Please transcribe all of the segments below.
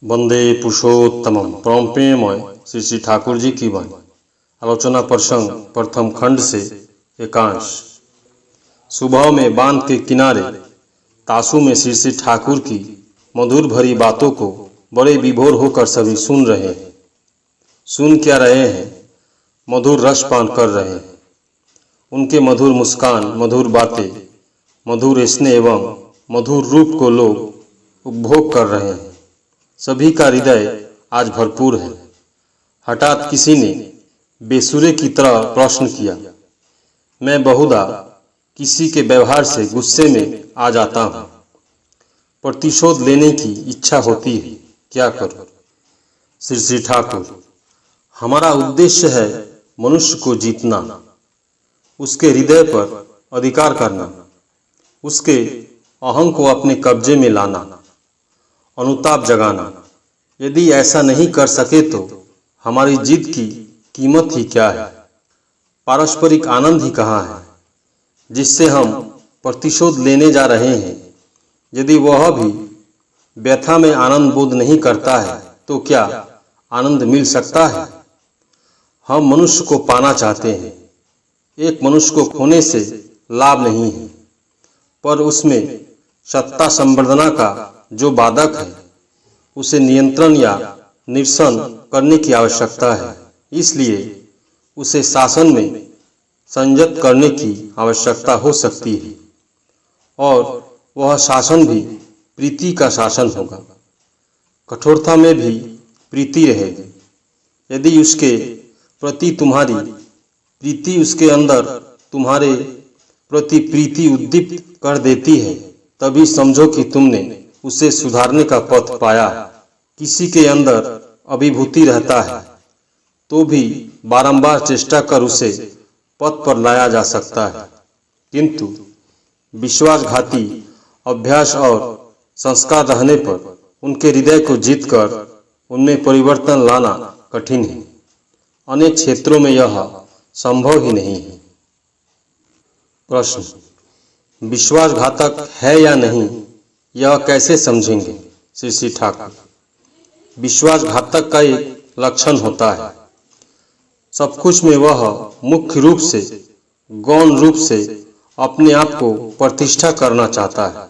वंदे पुरुषोत्तमम। परम प्रेममय श्री श्री ठाकुर जी की वाणी। आलोचना प्रसंग प्रथम खंड से एकांश। सुबह में बांध के किनारे तासु में श्री श्री ठाकुर की मधुर भरी बातों को बड़े विभोर होकर सभी सुन रहे हैं। सुन क्या रहे हैं? मधुर रस पान कर रहे हैं। उनके मधुर मुस्कान, मधुर बातें, मधुर स्नेह एवं मधुर रूप को लोग उपभोग कर रहे हैं। सभी का हृदय आज भरपूर है। हठात किसी ने बेसुरे की तरह प्रश्न किया। मैं बहुधा किसी के व्यवहार से गुस्से में आ जाता हूँ। प्रतिशोध लेने की इच्छा होती है, क्या करूँ? श्री श्री ठाकुर, हमारा उद्देश्य है मनुष्य को जीतना, उसके हृदय पर अधिकार करना, उसके अहं को अपने कब्जे में लाना, अनुताप जगाना। यदि ऐसा नहीं कर सके तो हमारी जीत की कीमत ही क्या है? पारस्परिक आनंद ही कहाँ है जिससे हम प्रतिशोध लेने जा रहे हैं? यदि वह भी व्यथा में आनंद बोध नहीं करता है तो क्या आनंद मिल सकता है? हम मनुष्य को पाना चाहते हैं। एक मनुष्य को खोने से लाभ नहीं है, पर उसमें सत्ता संवर्धना का जो बाधक है उसे नियंत्रण या निरसन करने की आवश्यकता है। इसलिए उसे शासन में संयत करने की आवश्यकता हो सकती है, और वह शासन भी प्रीति का शासन होगा। कठोरता में भी प्रीति रहेगी। यदि उसके प्रति तुम्हारी प्रीति उसके अंदर तुम्हारे प्रति प्रीति उद्दीपित कर देती है, तभी समझो कि तुमने उसे सुधारने का पथ पाया। किसी के अंदर अभिभूति रहता है तो भी बारंबार चेष्टा कर उसे पथ पर लाया जा सकता है, किंतु विश्वासघाती अभ्यास और संस्कार रहने पर उनके हृदय को जीतकर उनमें परिवर्तन लाना कठिन है। अनेक क्षेत्रों में यह संभव ही नहीं है। प्रश्न: विश्वासघातक है या नहीं, यह कैसे समझेंगे? श्री श्री ठाकुर, विश्वासघातक का एक लक्षण होता है, सब कुछ में वह मुख्य रूप से गौण रूप से अपने आप को प्रतिष्ठा करना चाहता है।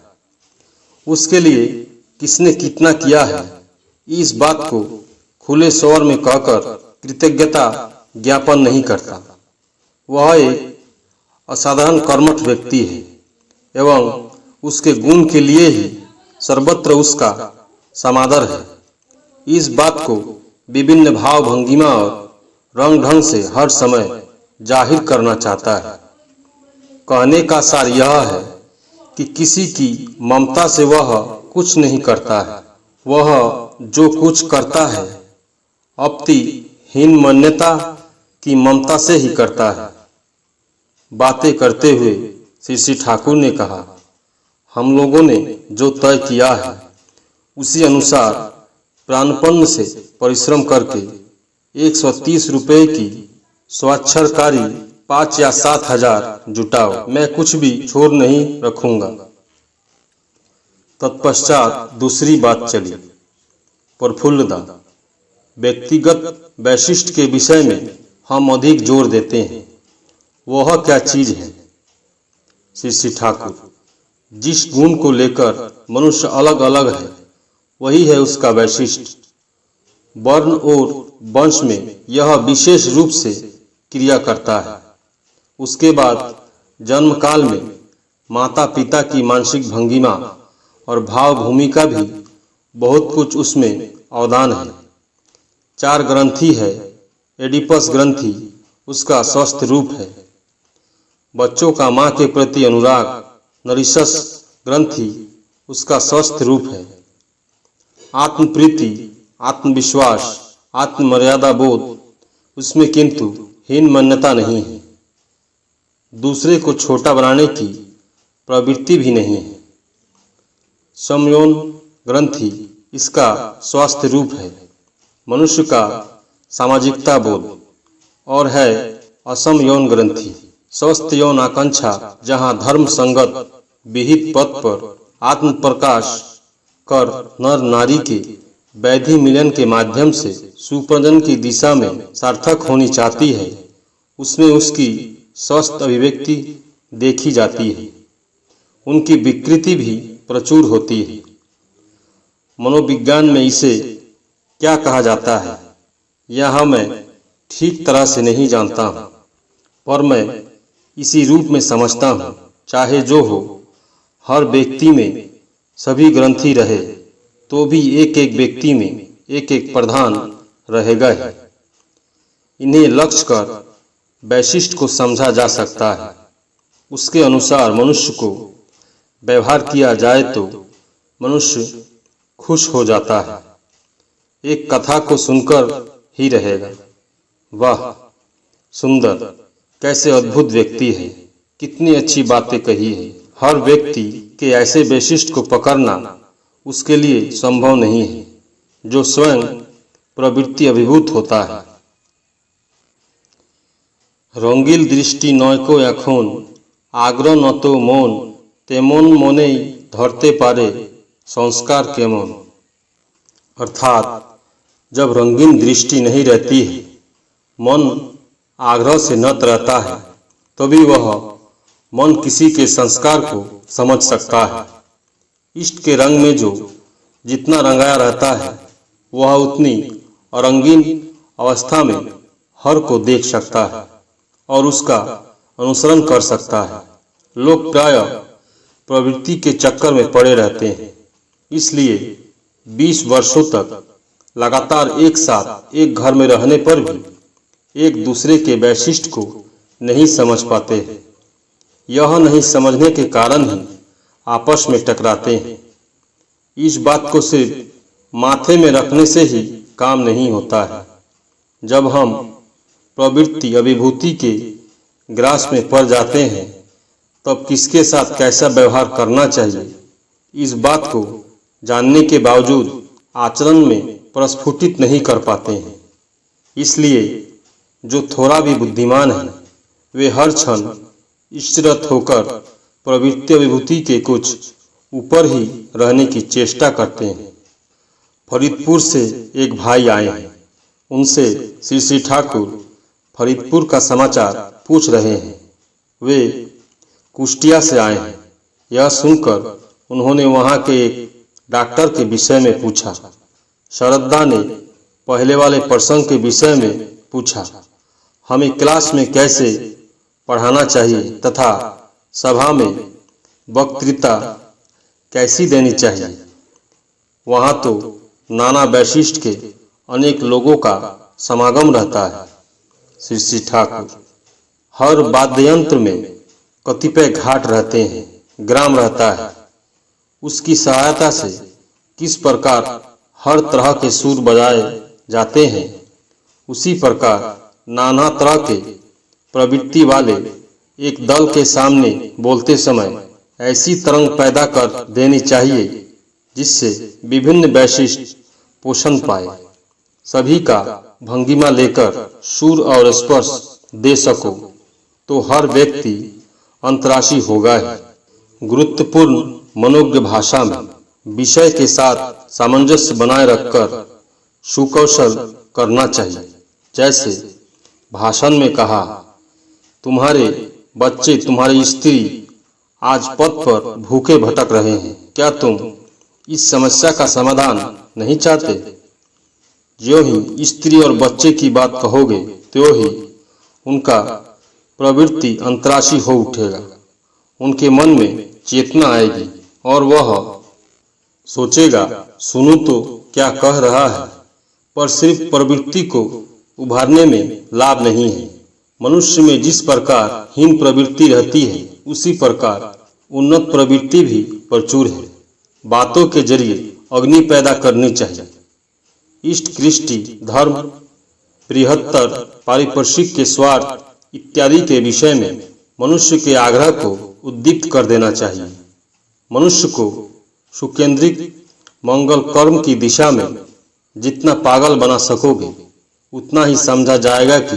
उसके लिए किसने कितना किया है, इस बात को खुले स्वर में कहकर कृतज्ञता ज्ञापन नहीं करता। वह एक असाधारण कर्मठ व्यक्ति है एवं उसके गुण के लिए ही सर्वत्र उसका समादर है। इस बात को विभिन्न भाव भंगिमा और रंग ढंग से हर समय जाहिर करना चाहता है। कहने का सार यह है कि किसी की ममता से वह कुछ नहीं करता है। वह जो कुछ करता है अपनी हीन मान्यता की ममता से ही करता है। बातें करते हुए श्री श्री ठाकुर ने कहा, हम लोगों ने जो तय किया है उसी अनुसार प्राणपण से परिश्रम करके 130 रुपये की स्वाक्षरकारी 5 या 7 हजार जुटाओ। मैं कुछ भी छोड़ नहीं रखूंगा। तत्पश्चात दूसरी बात चली, प्रफुल्लता। व्यक्तिगत वैशिष्ट के विषय में हम अधिक जोर देते हैं। वह क्या चीज है? श्री श्री ठाकुर, जिस गुण को लेकर मनुष्य अलग अलग है वही है उसका वैशिष्ट। वर्ण और वंश में यह विशेष रूप से क्रिया करता है। उसके बाद जन्म काल में माता पिता की मानसिक भंगिमा और भाव भूमिका भी बहुत कुछ उसमें अवदान है। 4 ग्रंथि है। एडिपस ग्रंथि उसका स्वस्थ रूप है। बच्चों का माँ के प्रति अनुराग नरिशस ग्रंथि उसका स्वस्थ रूप है। आत्मप्रीति, आत्मविश्वास, आत्ममर्यादा बोध उसमें किंतु हीन मान्यता नहीं है। दूसरे को छोटा बनाने की प्रवृत्ति भी नहीं है। समयोन ग्रंथि इसका स्वास्थ्य रूप है। मनुष्य का सामाजिकता बोध। और है असम यौन ग्रंथि, स्वस्थ यौन आकांक्षा, जहाँ धर्म संगत विहित पथ पर आत्म प्रकाश कर नर नारी के वैधि मिलन के माध्यम से सुप्रजन की दिशा में सार्थक होनी चाहती है, उसमें उसकी स्वस्थ अभिव्यक्ति देखी जाती है। उनकी विकृति भी प्रचुर होती है। मनोविज्ञान में इसे क्या कहा जाता है यह मैं ठीक तरह से नहीं जानता हूँ, पर मैं इसी रूप में समझता हूँ। चाहे जो हो, हर व्यक्ति में सभी ग्रंथि रहे तो भी एक एक व्यक्ति में एक एक प्रधान रहेगा ही। इन्हें लक्ष्य कर वैशिष्ट को समझा जा सकता है। उसके अनुसार मनुष्य को व्यवहार किया जाए तो मनुष्य खुश हो जाता है। एक कथा को सुनकर ही रहेगा, वाह सुंदर, कैसे अद्भुत व्यक्ति है, कितनी अच्छी बातें कही है। हर व्यक्ति के ऐसे वैशिष्ट को पकड़ना उसके लिए संभव नहीं है जो स्वयं प्रवृत्ति अभिभूत होता है। रंगील दृष्टि नय को এখন आग्रह न तो মন তেমন মনেই ধরতে পারে संस्कार केमन। अर्थात जब रंगीन दृष्टि नहीं रहती है, मन आग्रह से नत रहता है, तभी वह मन किसी के संस्कार को समझ सकता है। इष्ट के रंग में जो जितना रंगाया रहता है वह उतनी अरंगीन अवस्था में हर को देख सकता है और उसका अनुसरण कर सकता है। लोग प्राय प्रवृत्ति के चक्कर में पड़े रहते हैं, इसलिए 20 वर्षों तक लगातार एक साथ एक घर में रहने पर भी एक दूसरे के वैशिष्ट को नहीं समझ पाते हैं। यह नहीं समझने के कारण ही आपस में टकराते हैं। इस बात को सिर्फ माथे में रखने से ही काम नहीं होता है। जब हम प्रवृत्ति अभिभूति के ग्रास में पड़ जाते हैं तब किसके साथ कैसा व्यवहार करना चाहिए, इस बात को जानने के बावजूद आचरण में प्रस्फुटित नहीं कर पाते हैं। इसलिए जो थोड़ा भी बुद्धिमान है वे हर क्षण स्थिरत होकर प्रवृत्ति अभिभूति के कुछ ऊपर ही रहने की चेष्टा करते हैं। फरीदपुर से एक भाई आए हैं। उनसे श्री ठाकुर फरीदपुर का समाचार पूछ रहे हैं। वे कुष्टिया से आए हैं। यह सुनकर उन्होंने वहां के एक डॉक्टर के विषय में पूछा। शरदा ने पहले वाले प्रसंग के विषय में पूछा, हमें क्लास में कैसे पढ़ाना चाहिए तथा सभा में वक्तृता कैसी देनी चाहिए। वहाँ तो नाना वैशिष्ट के अनेक लोगों का समागम रहता है। श्री ठाकुर, हर वाद्ययंत्र में कतिपय घाट रहते हैं, ग्राम रहता है। उसकी सहायता से किस प्रकार हर तरह के सुर बजाए जाते हैं, उसी प्रकार नाना तरह के प्रवृत्ति वाले एक दल के सामने बोलते समय ऐसी तरंग पैदा कर देनी चाहिए जिससे विभिन्न वैशिष्ट पोषण पाए। सभी का भंगिमा लेकर सुर और स्पर्श दे सको तो हर व्यक्ति अंतराशी होगा ही। गुरुत्वपूर्ण मनोज्ञ भाषा में विषय के साथ सामंजस्य बनाए रखकर सुकौशल करना चाहिए। जैसे भाषण में कहा, तुम्हारे बच्चे, तुम्हारी स्त्री आज पथ पर भूखे भटक रहे हैं, क्या तुम इस समस्या का समाधान नहीं चाहते? जो ही स्त्री और बच्चे की बात कहोगे त्यों ही उनका प्रवृत्ति अंतराशी हो उठेगा। उनके मन में चेतना आएगी और वह सोचेगा, सुनूं तो क्या कह रहा है, पर सिर्फ प्रवृत्ति को उभारने में लाभ नहीं है। मनुष्य में जिस प्रकार हीन प्रवृत्ति रहती है उसी प्रकार उन्नत प्रवृत्ति भी प्रचुर है। बातों के जरिए अग्नि पैदा करनी चाहिए। इष्ट, कृष्टि, धर्म, बृहत्तर, पारिपार्श्विक के स्वार्थ इत्यादि के विषय में मनुष्य के आग्रह को उद्दीप्त कर देना चाहिए। मनुष्य को सुकेंद्रित मंगल कर्म की दिशा में जितना पागल बना सकोगे उतना ही समझा जाएगा कि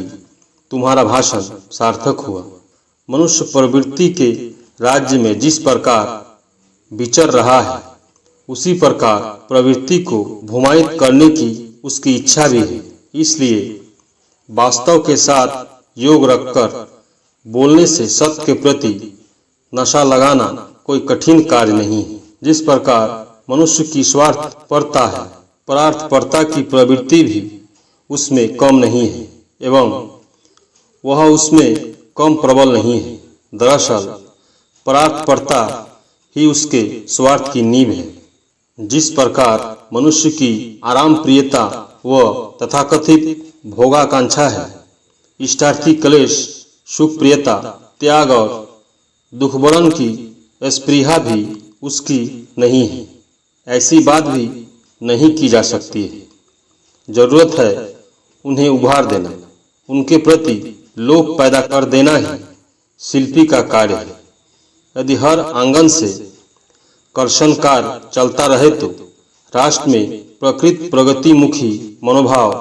तुम्हारा भाषण सार्थक हुआ। मनुष्य प्रवृत्ति के राज्य में जिस प्रकार विचर रहा है उसी प्रकार प्रवृत्ति को भूमायित करने की उसकी इच्छा भी है। इसलिए वास्तव के साथ योग रखकर बोलने से सत्य के प्रति नशा लगाना कोई कठिन कार्य नहीं है। जिस प्रकार मनुष्य की स्वार्थपरता है, परार्थपरता की प्रवृत्ति भी उसमें कम नहीं है एवं वह उसमें कम प्रबल नहीं है। दरअसल परार्थपरता ही उसके स्वार्थ की नींव है। जिस प्रकार मनुष्य की आराम प्रियता व तथाकथित भोगाकांक्षा है, इष्टार्थी क्लेश, सुख प्रियता, त्याग और दुखबरन की स्पृहा भी उसकी नहीं है, ऐसी बात भी नहीं की जा सकती है। जरूरत है उन्हें उभार देना, उनके प्रति लोभ पैदा कर देना ही शिल्पी का कार्य है। यदि हर आंगन से कर्षण कार्य चलता रहे तो राष्ट्र में प्रकृत प्रगतिमुखी मनोभाव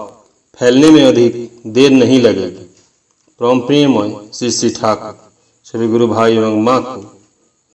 फैलने में अधिक देर नहीं लगेगी। परम प्रेममय श्री ठाकुर सभी गुरु भाई एवं माँ को